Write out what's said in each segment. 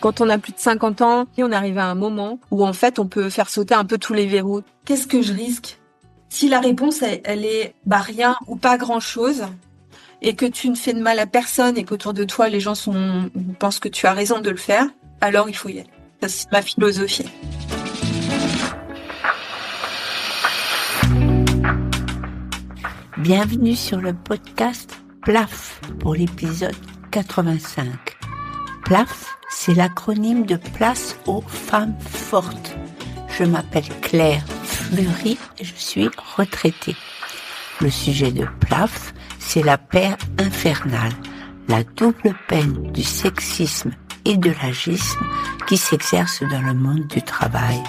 Quand on a plus de 50 ans, on arrive à un moment où en fait on peut faire sauter un peu tous les verrous. Qu'est-ce que je risque? Si la réponse elle est rien ou pas grand-chose et que tu ne fais de mal à personne et qu'autour de toi les gens pensent que tu as raison de le faire, alors il faut y aller. Ça, c'est ma philosophie. Bienvenue sur le podcast PLAF pour l'épisode 85. PLAF, c'est l'acronyme de Place aux femmes fortes. Je m'appelle Claire Fleury et je suis retraitée. Le sujet de PLAF, c'est la paire infernale, la double peine du sexisme et de l'agisme qui s'exerce dans le monde du travail.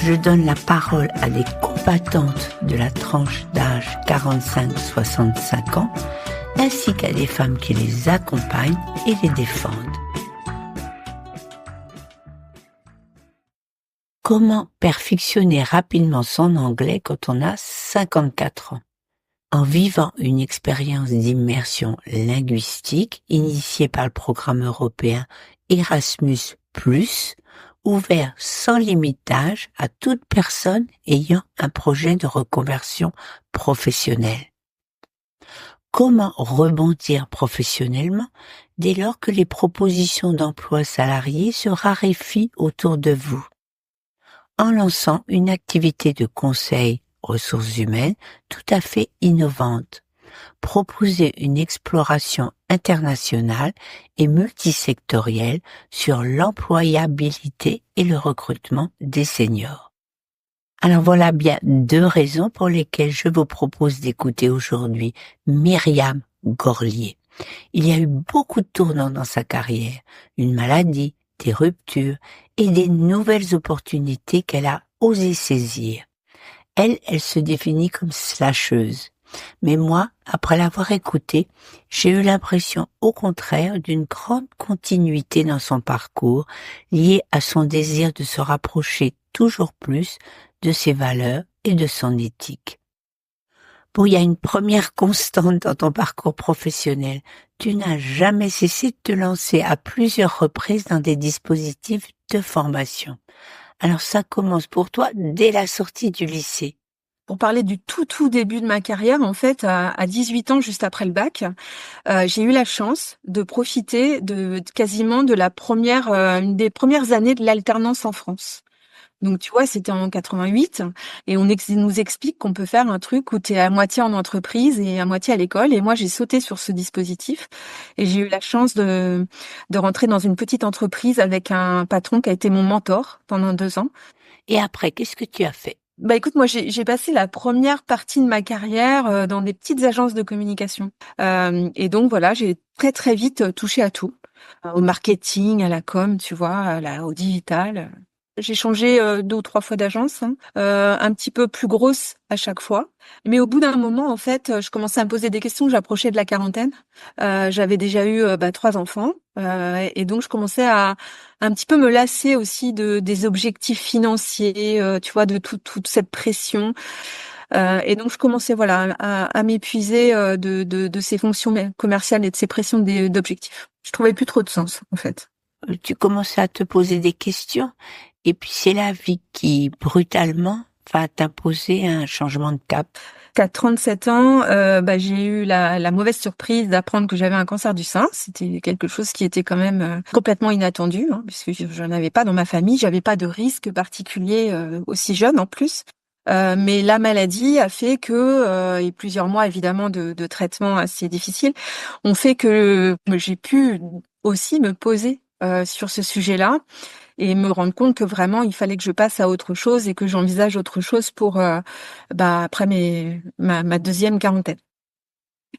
Je donne la parole à des combattantes de la tranche d'âge 45-65 ans, ainsi qu'à des femmes qui les accompagnent et les défendent. Comment perfectionner rapidement son anglais quand on a 54 ans? En vivant une expérience d'immersion linguistique initiée par le programme européen Erasmus+, ouvert sans limitage à toute personne ayant un projet de reconversion professionnelle. Comment rebondir professionnellement dès lors que les propositions d'emploi salariés se raréfient autour de vous? En lançant une activité de conseil ressources humaines tout à fait innovante. Proposer une exploration internationale et multisectorielle sur l'employabilité et le recrutement des seniors. Alors voilà bien 2 raisons pour lesquelles je vous propose d'écouter aujourd'hui Myriam Gorlier. Il y a eu beaucoup de tournants dans sa carrière, une maladie, des ruptures et des nouvelles opportunités qu'elle a osé saisir. Elle se définit comme slasheuse. Mais moi, après l'avoir écoutée, j'ai eu l'impression, au contraire, d'une grande continuité dans son parcours, liée à son désir de se rapprocher toujours plus de ses valeurs et de son éthique. Bon, il y a une première constante dans ton parcours professionnel. Tu n'as jamais cessé de te lancer à plusieurs reprises dans des dispositifs de formation. Alors ça commence pour toi dès la sortie du lycée. Pour parler du tout début de ma carrière, en fait, à 18 ans, juste après le bac, j'ai eu la chance de profiter quasiment de une des premières années de l'alternance en France. Donc, tu vois, c'était en 88 et nous explique qu'on peut faire un truc où tu es à moitié en entreprise et à moitié à l'école. Et moi, j'ai sauté sur ce dispositif et j'ai eu la chance de rentrer dans une petite entreprise avec un patron qui a été mon mentor pendant 2 ans. Et après, qu'est-ce que tu as fait? Bah écoute, moi j'ai passé la première partie de ma carrière dans des petites agences de communication. Et donc voilà, j'ai très vite touché à tout. Au marketing, à la com, tu vois, au digital. J'ai changé 2 ou 3 fois d'agence, un petit peu plus grosse à chaque fois. Mais au bout d'un moment, en fait, je commençais à me poser des questions. J'approchais de la quarantaine. J'avais déjà eu 3 enfants. Et donc, je commençais à un petit peu me lasser aussi des objectifs financiers, tu vois, de toute cette pression. Et donc, je commençais voilà à m'épuiser de ces fonctions commerciales et de ces pressions d'objectifs. Je trouvais plus trop de sens, en fait. Tu commençais à te poser des questions et puis c'est la vie qui, brutalement, va t'imposer un changement de cap. À 37 ans, j'ai eu la mauvaise surprise d'apprendre que j'avais un cancer du sein. C'était quelque chose qui était quand même complètement inattendu, puisque je n'en avais pas dans ma famille. J'avais pas de risque particulier aussi jeune en plus. Mais la maladie a fait que, et plusieurs mois évidemment de traitements assez difficiles, ont fait que j'ai pu aussi me poser sur ce sujet-là et me rendre compte que vraiment il fallait que je passe à autre chose et que j'envisage autre chose pour après ma deuxième quarantaine.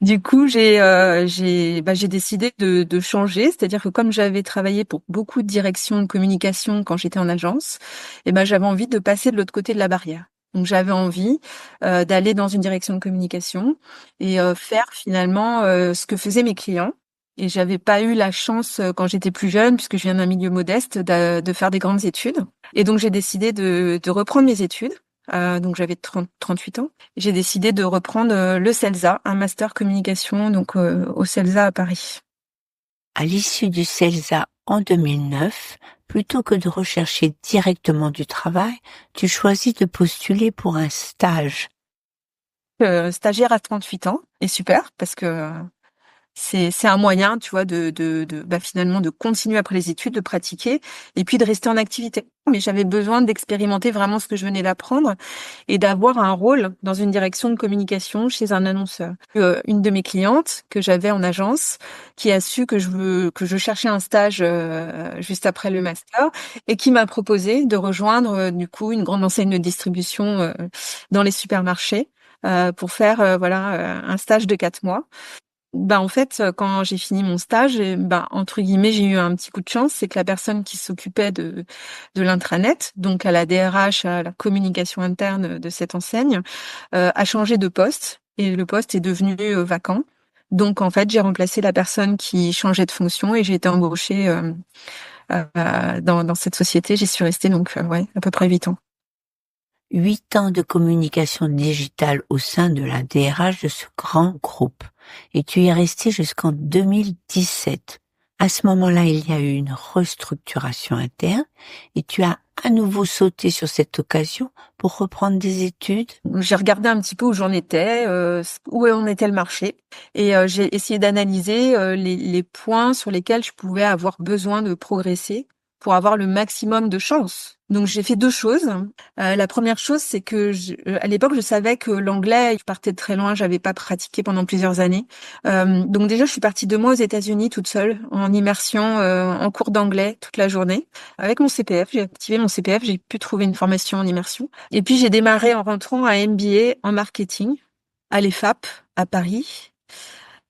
Du coup, j'ai décidé de changer, c'est-à-dire que comme j'avais travaillé pour beaucoup de directions de communication quand j'étais en agence, et j'avais envie de passer de l'autre côté de la barrière. Donc j'avais envie d'aller dans une direction de communication et faire finalement ce que faisaient mes clients. Et j'avais pas eu la chance quand j'étais plus jeune, puisque je viens d'un milieu modeste, de faire des grandes études. Et donc j'ai décidé de reprendre mes études. Donc j'avais 38 ans. J'ai décidé de reprendre le CELSA, un master communication, donc au CELSA à Paris. À l'issue du CELSA en 2009, plutôt que de rechercher directement du travail, tu choisis de postuler pour un stage. Stagiaire à 38 ans est super parce que c'est un moyen, tu vois, finalement de continuer après les études, de pratiquer et puis de rester en activité. Mais j'avais besoin d'expérimenter vraiment ce que je venais d'apprendre et d'avoir un rôle dans une direction de communication chez un annonceur. Une de mes clientes que j'avais en agence, qui a su que je cherchais un stage juste après le master et qui m'a proposé de rejoindre du coup une grande enseigne de distribution dans les supermarchés pour faire un stage de 4 mois. En fait, quand j'ai fini mon stage, entre guillemets, j'ai eu un petit coup de chance, c'est que la personne qui s'occupait de l'intranet, donc à la DRH, à la communication interne de cette enseigne, a changé de poste et le poste est devenu vacant. Donc en fait, j'ai remplacé la personne qui changeait de fonction et j'ai été embauchée dans cette société. J'y suis restée donc à peu près 8 ans. 8 ans de communication digitale au sein de la DRH de ce grand groupe. Et tu y es resté jusqu'en 2017. À ce moment-là, il y a eu une restructuration interne et tu as à nouveau sauté sur cette occasion pour reprendre des études. J'ai regardé un petit peu où j'en étais, où en était le marché, et j'ai essayé d'analyser les points sur lesquels je pouvais avoir besoin de progresser pour avoir le maximum de chance. Donc j'ai fait 2 choses. La première chose, c'est que à l'époque, je savais que l'anglais, je partais de très loin, j'avais pas pratiqué pendant plusieurs années. Donc déjà, je suis partie 2 mois aux États-Unis toute seule, en immersion, en cours d'anglais toute la journée. Avec mon CPF, j'ai activé mon CPF, j'ai pu trouver une formation en immersion. Et puis j'ai démarré en rentrant un MBA en marketing à l'EFAP à Paris,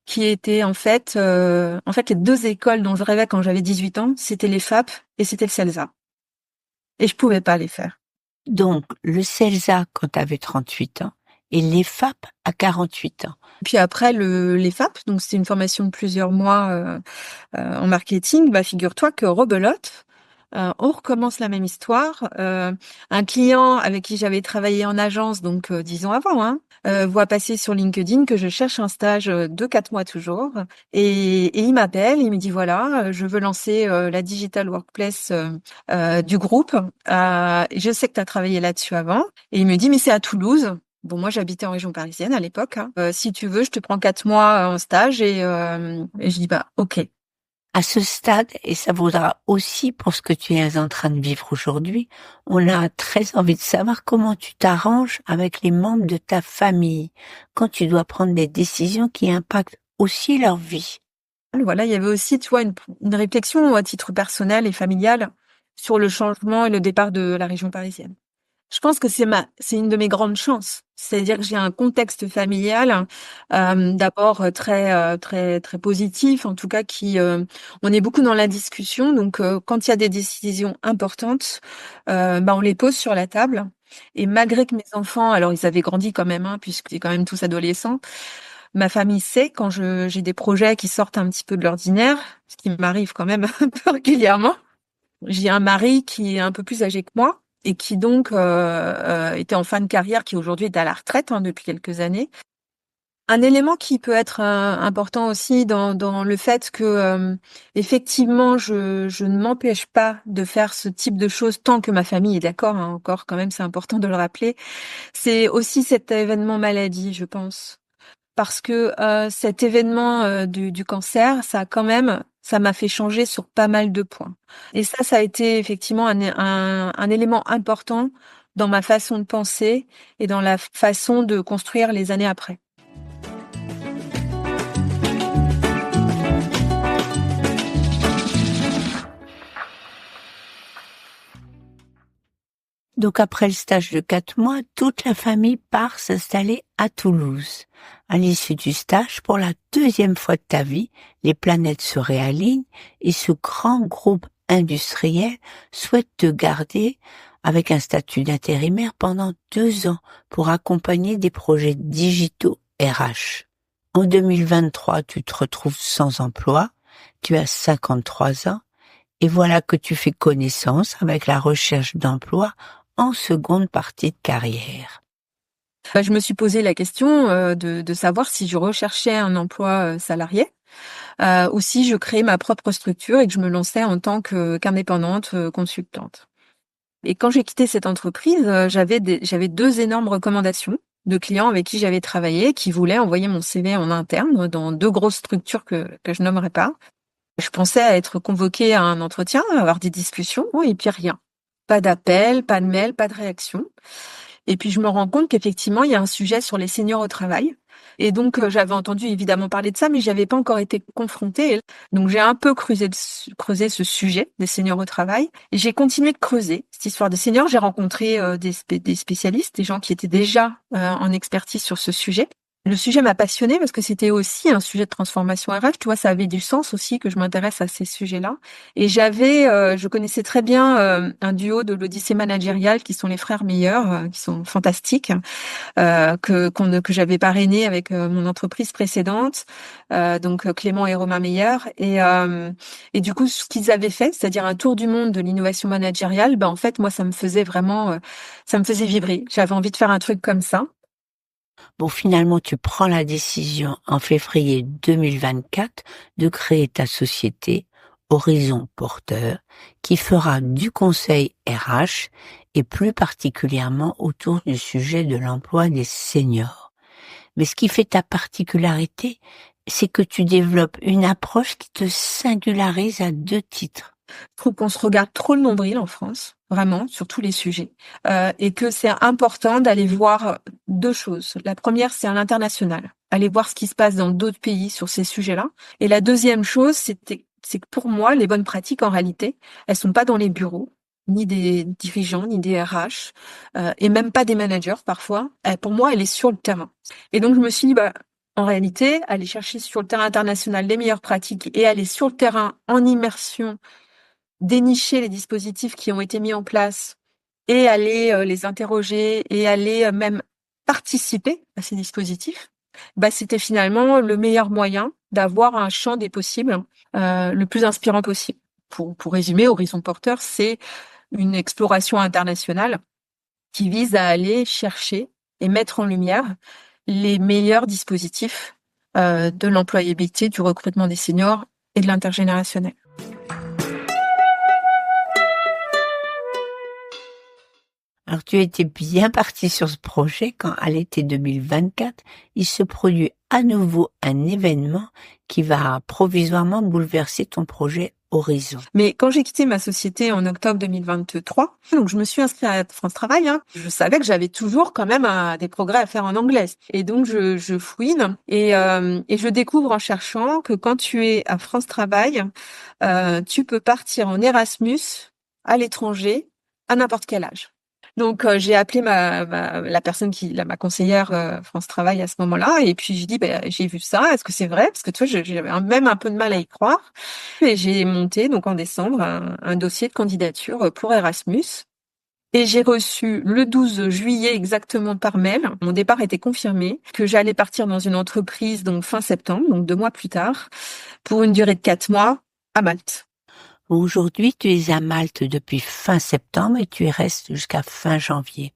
qui était en fait les 2 écoles dont je rêvais quand j'avais 18 ans, c'était l'EFAP et c'était le CELSA. Et je pouvais pas les faire. Donc, le CELSA quand tu avais 38 ans et l'EFAP à 48 ans. Puis après l'EFAP, donc c'était une formation de plusieurs mois en marketing, figure-toi que rebelote, on recommence la même histoire. Un client avec qui j'avais travaillé en agence, donc 10 ans avant, voit passer sur LinkedIn que je cherche un stage de 4 mois toujours. Et il m'appelle, il me dit voilà, je veux lancer la Digital Workplace du groupe. Je sais que tu as travaillé là-dessus avant. Et il me dit mais c'est à Toulouse. Bon, moi, j'habitais en région parisienne à l'époque. Si tu veux, je te prends 4 mois en stage et je dis ok. À ce stade, et ça vaudra aussi pour ce que tu es en train de vivre aujourd'hui, on a très envie de savoir comment tu t'arranges avec les membres de ta famille quand tu dois prendre des décisions qui impactent aussi leur vie. Voilà, il y avait aussi, tu vois, une réflexion à titre personnel et familial sur le changement et le départ de la région parisienne. Je pense que c'est une de mes grandes chances. C'est-à-dire que j'ai un contexte familial, d'abord très positif, en tout cas on est beaucoup dans la discussion. Donc, quand il y a des décisions importantes, on les pose sur la table. Et malgré que mes enfants, alors ils avaient grandi quand même, puisqu'ils étaient quand même tous adolescents, ma famille sait quand j'ai des projets qui sortent un petit peu de l'ordinaire, ce qui m'arrive quand même un peu régulièrement. J'ai un mari qui est un peu plus âgé que moi et qui donc était en fin de carrière, qui aujourd'hui est à la retraite depuis quelques années. Un élément qui peut être important aussi dans le fait que effectivement je ne m'empêche pas de faire ce type de choses tant que ma famille est d'accord, encore quand même c'est important de le rappeler. C'est aussi cet événement maladie, je pense. Parce que cet événement du cancer, ça m'a fait changer sur pas mal de points. Et ça a été effectivement un élément important dans ma façon de penser et dans la façon de construire les années après. Donc après le stage de 4 mois, toute la famille part s'installer à Toulouse. À l'issue du stage, pour la 2e fois de ta vie, les planètes se réalignent et ce grand groupe industriel souhaite te garder avec un statut d'intérimaire pendant 2 ans pour accompagner des projets digitaux RH. En 2023, tu te retrouves sans emploi, tu as 53 ans et voilà que tu fais connaissance avec la recherche d'emploi en seconde partie de carrière. Je me suis posé la question de savoir si je recherchais un emploi salarié. Aussi, je créais ma propre structure et que je me lançais en tant qu'indépendante consultante. Et quand j'ai quitté cette entreprise, j'avais 2 énormes recommandations de clients avec qui j'avais travaillé, qui voulaient envoyer mon CV en interne dans 2 grosses structures que je nommerai pas. Je pensais à être convoquée à un entretien, à avoir des discussions, et puis rien. Pas d'appel, pas de mail, pas de réaction. Et puis je me rends compte qu'effectivement, il y a un sujet sur les seniors au travail. Et donc j'avais entendu évidemment parler de ça, mais j'avais pas encore été confrontée. Donc j'ai un peu creusé ce sujet des seniors au travail. Et j'ai continué de creuser cette histoire des seniors. J'ai rencontré des spécialistes, des gens qui étaient déjà en expertise sur ce sujet. Le sujet m'a passionnée parce que c'était aussi un sujet de transformation RH. Tu vois, ça avait du sens aussi que je m'intéresse à ces sujets-là. Et je connaissais très bien un duo de l'Odyssée managériale qui sont les frères Meilleurs, qui sont fantastiques, que j'avais parrainé avec mon entreprise précédente, donc Clément et Romain Meyer. Et du coup, ce qu'ils avaient fait, c'est-à-dire un tour du monde de l'innovation managériale, ben en fait, moi, ça me faisait vraiment, ça me faisait vibrer. J'avais envie de faire un truc comme ça. Bon, finalement, tu prends la décision en février 2024 de créer ta société Horizon Porteur, qui fera du conseil RH et plus particulièrement autour du sujet de l'emploi des seniors. Mais ce qui fait ta particularité, c'est que tu développes une approche qui te singularise à 2 titres. Je trouve qu'on se regarde trop le nombril en France, vraiment, sur tous les sujets, et que c'est important d'aller voir 2 choses. La première, c'est à l'international, aller voir ce qui se passe dans d'autres pays sur ces sujets-là. Et la deuxième chose, c'est que pour moi, les bonnes pratiques, en réalité, elles sont pas dans les bureaux, ni des dirigeants, ni des RH, et même pas des managers parfois. Pour moi, elle est sur le terrain. Et donc je me suis dit, bah, en réalité, aller chercher sur le terrain international les meilleures pratiques et aller sur le terrain en immersion, dénicher les dispositifs qui ont été mis en place et aller les interroger et aller même participer à ces dispositifs, bah, c'était finalement le meilleur moyen d'avoir un champ des possibles le plus inspirant possible. Pour résumer, Horizon Porteur, c'est une exploration internationale qui vise à aller chercher et mettre en lumière les meilleurs dispositifs de l'employabilité, du recrutement des seniors et de l'intergénérationnel. Alors tu étais bien parti sur ce projet quand, à l'été 2024, il se produit à nouveau un événement qui va provisoirement bouleverser ton projet Horizon. Mais quand j'ai quitté ma société en octobre 2023, donc je me suis inscrite à France Travail, je savais que j'avais toujours quand même des progrès à faire en anglais. Et donc je fouine et je découvre en cherchant que quand tu es à France Travail, tu peux partir en Erasmus à l'étranger à n'importe quel âge. Donc j'ai appelé la personne ma conseillère France Travail à ce moment-là, et puis j'ai dit j'ai vu ça, est-ce que c'est vrai? Parce que tu vois, j'avais même un peu de mal à y croire. Et j'ai monté donc en décembre un dossier de candidature pour Erasmus. Et j'ai reçu le 12 juillet exactement par mail. Mon départ était confirmé, que j'allais partir dans une entreprise donc fin septembre, donc 2 mois plus tard, pour une durée de 4 mois à Malte. Aujourd'hui, tu es à Malte depuis fin septembre et tu y restes jusqu'à fin janvier.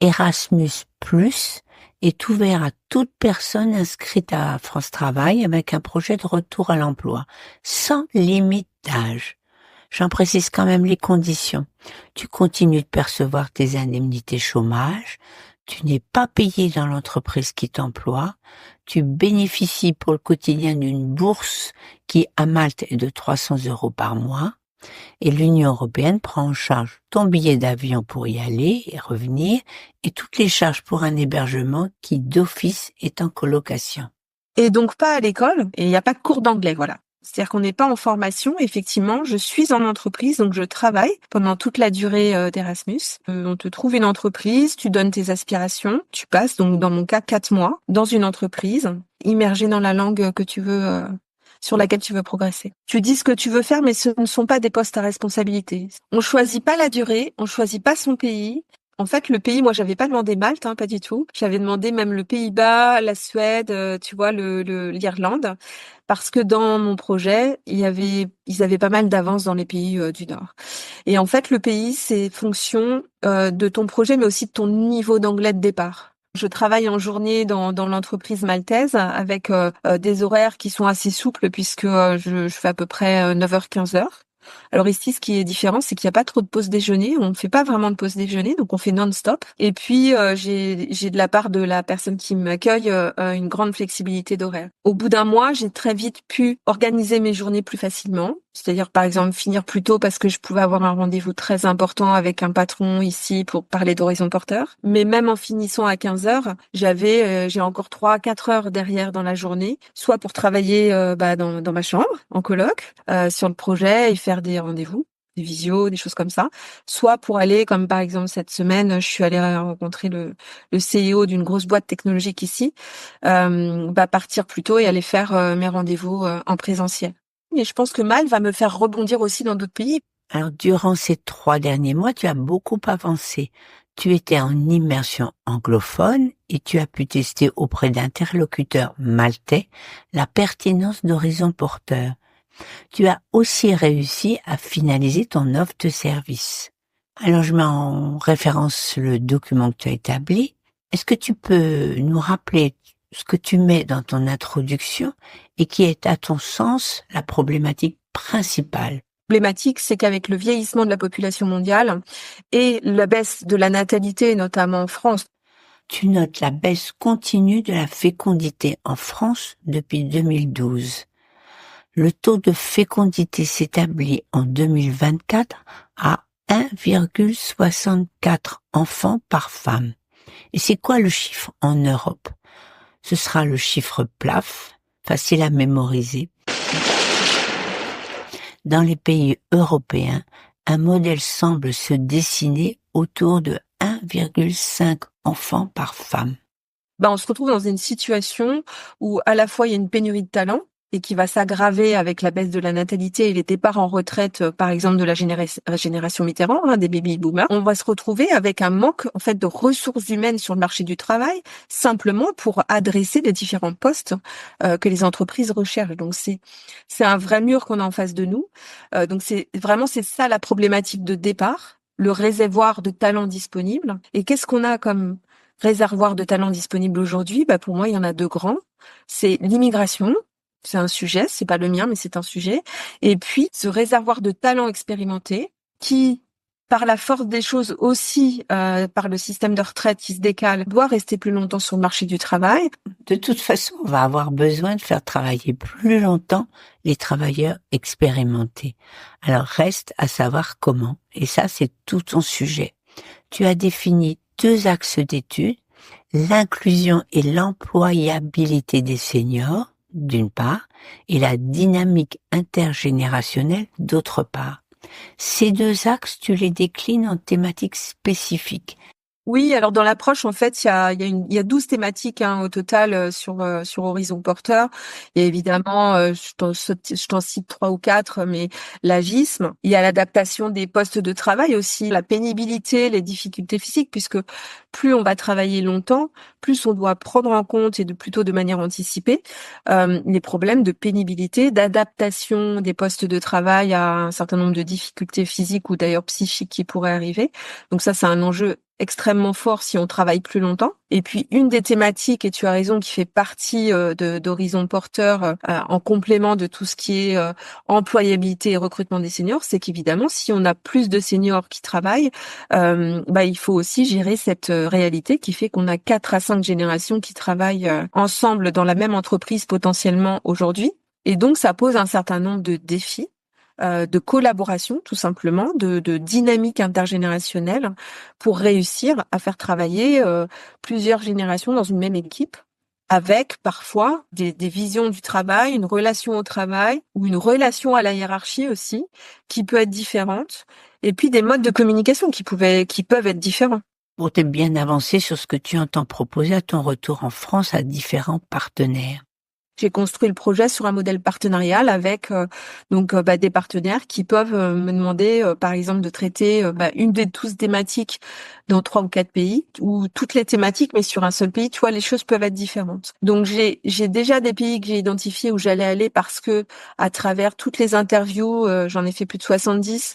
Erasmus Plus est ouvert à toute personne inscrite à France Travail avec un projet de retour à l'emploi, sans limite d'âge. J'en précise quand même les conditions. Tu continues de percevoir tes indemnités chômage, tu n'es pas payé dans l'entreprise qui t'emploie, tu bénéficies pour le quotidien d'une bourse qui, à Malte, est de 300 € par mois, et l'Union européenne prend en charge ton billet d'avion pour y aller et revenir, et toutes les charges pour un hébergement qui, d'office, est en colocation. Et donc pas à l'école, et il n'y a pas de cours d'anglais, voilà. C'est-à-dire qu'on n'est pas en formation, effectivement, je suis en entreprise, donc je travaille pendant toute la durée d'Erasmus. On te trouve une entreprise, tu donnes tes aspirations, tu passes, donc dans mon cas, 4 mois dans une entreprise, immergé dans la langue que tu veux, sur laquelle tu veux progresser. Tu dis ce que tu veux faire, mais ce ne sont pas des postes à responsabilité. On choisit pas la durée, on choisit pas son pays. En fait, le pays, moi, j'avais pas demandé Malte, pas du tout. J'avais demandé même le Pays-Bas, la Suède, tu vois, l'Irlande, parce que dans mon projet, ils avaient pas mal d'avance dans les pays du Nord. Et en fait, le pays, c'est fonction de ton projet, mais aussi de ton niveau d'anglais de départ. Je travaille en journée dans l'entreprise maltaise avec des horaires qui sont assez souples puisque je fais à peu près 9h-15h. Alors ici, ce qui est différent, c'est qu'il n'y a pas trop de pause déjeuner. On ne fait pas vraiment de pause déjeuner, donc on fait non-stop. Et puis, j'ai de la part de la personne qui m'accueille une grande flexibilité d'horaire. Au bout d'un mois, j'ai très vite pu organiser mes journées plus facilement. C'est-à-dire, par exemple, finir plus tôt parce que je pouvais avoir un rendez-vous très important avec un patron ici pour parler d'Horizon Porteur. Mais même en finissant à 15h, j'ai encore 3 à 4 heures derrière dans la journée, soit pour travailler dans ma chambre, en coloc, sur le projet et faire des rendez-vous, des visios, des choses comme ça, soit pour aller, comme par exemple cette semaine, je suis allée rencontrer le CEO d'une grosse boîte technologique ici, partir plus tôt et aller faire mes rendez-vous en présentiel. Et je pense que Malte va me faire rebondir aussi dans d'autres pays. Alors, durant ces 3 derniers mois, tu as beaucoup avancé. Tu étais en immersion anglophone et tu as pu tester auprès d'interlocuteurs maltais la pertinence d'Horizon Porteur. Tu as aussi réussi à finaliser ton offre de service. Alors, je mets en référence le document que tu as établi. Est-ce que tu peux nous rappeler ce que tu mets dans ton introduction et qui est, à ton sens, la problématique principale? Problématique, c'est qu'avec le vieillissement de la population mondiale et la baisse de la natalité, notamment en France. Tu notes la baisse continue de la fécondité en France depuis 2012. Le taux de fécondité s'établit en 2024 à 1,64 enfants par femme. Et c'est quoi le chiffre en Europe? Ce sera le chiffre PLAF, facile à mémoriser. Dans les pays européens, un modèle semble se dessiner autour de 1,5 enfants par femme. On se retrouve dans une situation où à la fois il y a une pénurie de talent et qui va s'aggraver avec la baisse de la natalité et les départs en retraite, par exemple de la génération Mitterrand, des baby boomers. On va se retrouver avec un manque en fait de ressources humaines sur le marché du travail, simplement pour adresser les différents postes que les entreprises recherchent. Donc c'est un vrai mur qu'on a en face de nous. Donc c'est ça la problématique de départ, le réservoir de talents disponibles. Et qu'est-ce qu'on a comme réservoir de talents disponibles aujourd'hui? Pour moi, il y en a deux grands. C'est l'immigration. C'est un sujet, c'est pas le mien, mais c'est un sujet. Et puis, ce réservoir de talents expérimentés qui, par la force des choses aussi, par le système de retraite qui se décale, doit rester plus longtemps sur le marché du travail. De toute façon, on va avoir besoin de faire travailler plus longtemps les travailleurs expérimentés. Alors, reste à savoir comment. Et ça, c'est tout ton sujet. Tu as défini 2 axes d'études, l'inclusion et l'employabilité des seniors, d'une part, et la dynamique intergénérationnelle, d'autre part. Ces 2 axes, tu les déclines en thématiques spécifiques. Oui, alors dans l'approche, en fait, il y a 12 thématiques au total sur Horizon Porteur. Il y a évidemment, je t'en cite 3 ou 4, mais l'agisme. Il y a l'adaptation des postes de travail aussi, la pénibilité, les difficultés physiques, puisque plus on va travailler longtemps, plus on doit prendre en compte et plutôt de manière anticipée les problèmes de pénibilité, d'adaptation des postes de travail à un certain nombre de difficultés physiques ou d'ailleurs psychiques qui pourraient arriver. Donc ça, c'est un enjeu extrêmement fort si on travaille plus longtemps. Et puis une des thématiques, et tu as raison, qui fait partie d'Horizon Porteur en complément de tout ce qui est employabilité et recrutement des seniors, c'est qu'évidemment, si on a plus de seniors qui travaillent, il faut aussi gérer cette réalité qui fait qu'on a 4 à 5 générations qui travaillent ensemble dans la même entreprise potentiellement aujourd'hui. Et donc, ça pose un certain nombre de défis de collaboration, tout simplement, de dynamique intergénérationnelle pour réussir à faire travailler plusieurs générations dans une même équipe, avec parfois des visions du travail, une relation au travail ou une relation à la hiérarchie aussi, qui peut être différente, et puis des modes de communication qui peuvent être différents. Pour te bien avancer sur ce que tu entends proposer à ton retour en France à différents partenaires. j'ai construit le projet sur un modèle partenarial avec des partenaires qui peuvent me demander, par exemple, de traiter une des 12 thématiques dans 3 ou 4 pays, ou toutes les thématiques, mais sur un seul pays. Tu vois, les choses peuvent être différentes. Donc, j'ai déjà des pays que j'ai identifiés où j'allais aller parce que, à travers toutes les interviews, j'en ai fait plus de 70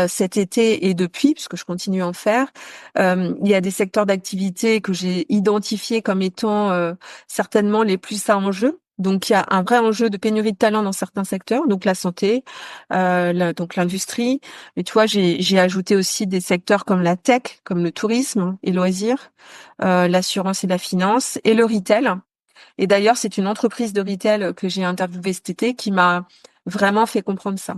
cet été et depuis, puisque je continue à en faire. Il y a des secteurs d'activité que j'ai identifiés comme étant certainement les plus à enjeu. Donc, il y a un vrai enjeu de pénurie de talent dans certains secteurs, donc la santé, donc l'industrie. Mais tu vois, j'ai ajouté aussi des secteurs comme la tech, comme le tourisme et loisirs, l'assurance et la finance, et le retail. Et d'ailleurs, c'est une entreprise de retail que j'ai interviewée cet été qui m'a vraiment fait comprendre ça.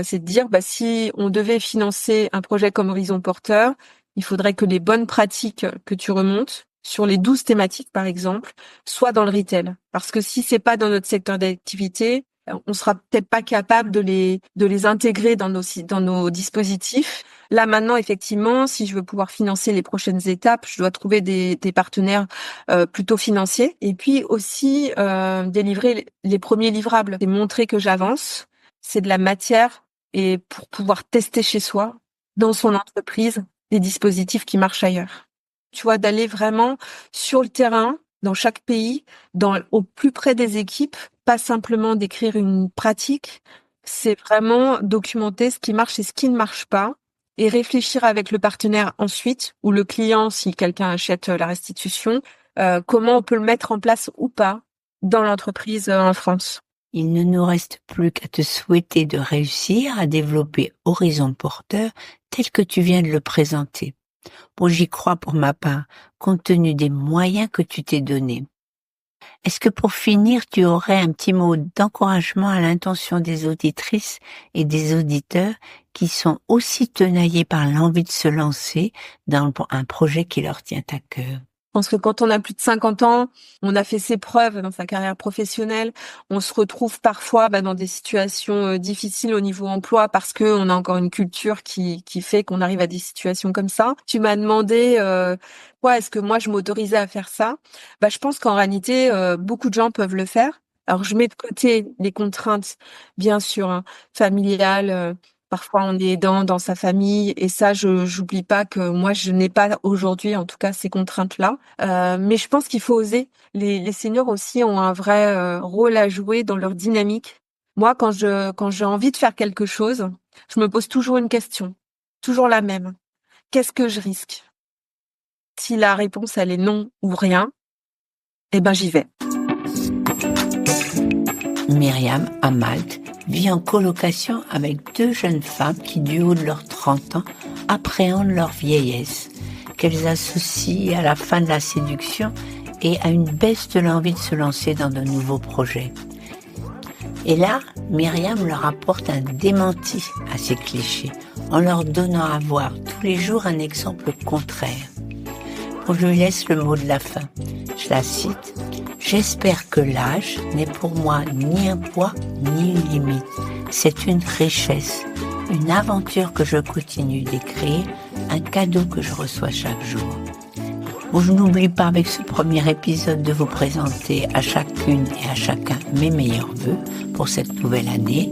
C'est de dire, si on devait financer un projet comme Horizon Porteur, il faudrait que les bonnes pratiques que tu remontes sur les 12 thématiques, par exemple, soient dans le retail. Parce que si c'est pas dans notre secteur d'activité, on sera peut-être pas capable de les intégrer dans nos dispositifs. Là, maintenant, effectivement, si je veux pouvoir financer les prochaines étapes, je dois trouver des partenaires plutôt financiers. Et puis aussi, délivrer les premiers livrables. C'est montrer que j'avance. C'est de la matière, et pour pouvoir tester chez soi, dans son entreprise, des dispositifs qui marchent ailleurs. Tu vois, d'aller vraiment sur le terrain, dans chaque pays, au plus près des équipes, pas simplement d'écrire une pratique, c'est vraiment documenter ce qui marche et ce qui ne marche pas, et réfléchir avec le partenaire ensuite, ou le client, si quelqu'un achète la restitution, comment on peut le mettre en place ou pas dans l'entreprise en France. Il ne nous reste plus qu'à te souhaiter de réussir à développer Horizon Porteur tel que tu viens de le présenter. Bon, j'y crois pour ma part, compte tenu des moyens que tu t'es donnés. Est-ce que pour finir, tu aurais un petit mot d'encouragement à l'intention des auditrices et des auditeurs qui sont aussi tenaillés par l'envie de se lancer dans un projet qui leur tient à cœur? Je pense que quand on a plus de 50 ans, on a fait ses preuves dans sa carrière professionnelle, on se retrouve parfois dans des situations difficiles au niveau emploi parce que on a encore une culture qui fait qu'on arrive à des situations comme ça. Tu m'as demandé est-ce que moi je m'autorisais à faire ça? Je pense qu'en réalité beaucoup de gens peuvent le faire. Alors je mets de côté les contraintes bien sûr familiales. Parfois, on est aidant dans sa famille, et ça, j'oublie pas que moi, je n'ai pas aujourd'hui, en tout cas, ces contraintes-là. Mais je pense qu'il faut oser. Les seniors aussi ont un vrai rôle à jouer dans leur dynamique. Moi, quand j'ai envie de faire quelque chose, je me pose toujours une question, toujours la même. Qu'est-ce que je risque? Si la réponse, elle est non ou rien, j'y vais. Myriam, à Malte, vit en colocation avec 2 jeunes femmes qui, du haut de leurs 30 ans, appréhendent leur vieillesse, qu'elles associent à la fin de la séduction et à une baisse de l'envie de se lancer dans de nouveaux projets. Et là, Myriam leur apporte un démenti à ces clichés, en leur donnant à voir tous les jours un exemple contraire. On lui laisse le mot de la fin. Je la cite. « J'espère que l'âge n'est pour moi ni un poids ni une limite. C'est une richesse, une aventure que je continue d'écrire, un cadeau que je reçois chaque jour. » Bon, je n'oublie pas avec ce premier épisode de vous présenter à chacune et à chacun mes meilleurs vœux pour cette nouvelle année.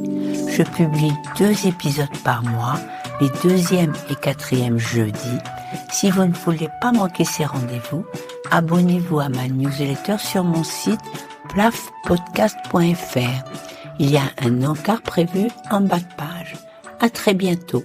Je publie 2 épisodes par mois, les 2e et 4e jeudis. Si vous ne voulez pas manquer ces rendez-vous, abonnez-vous à ma newsletter sur mon site plafpodcast.fr. Il y a un encart prévu en bas de page. À très bientôt.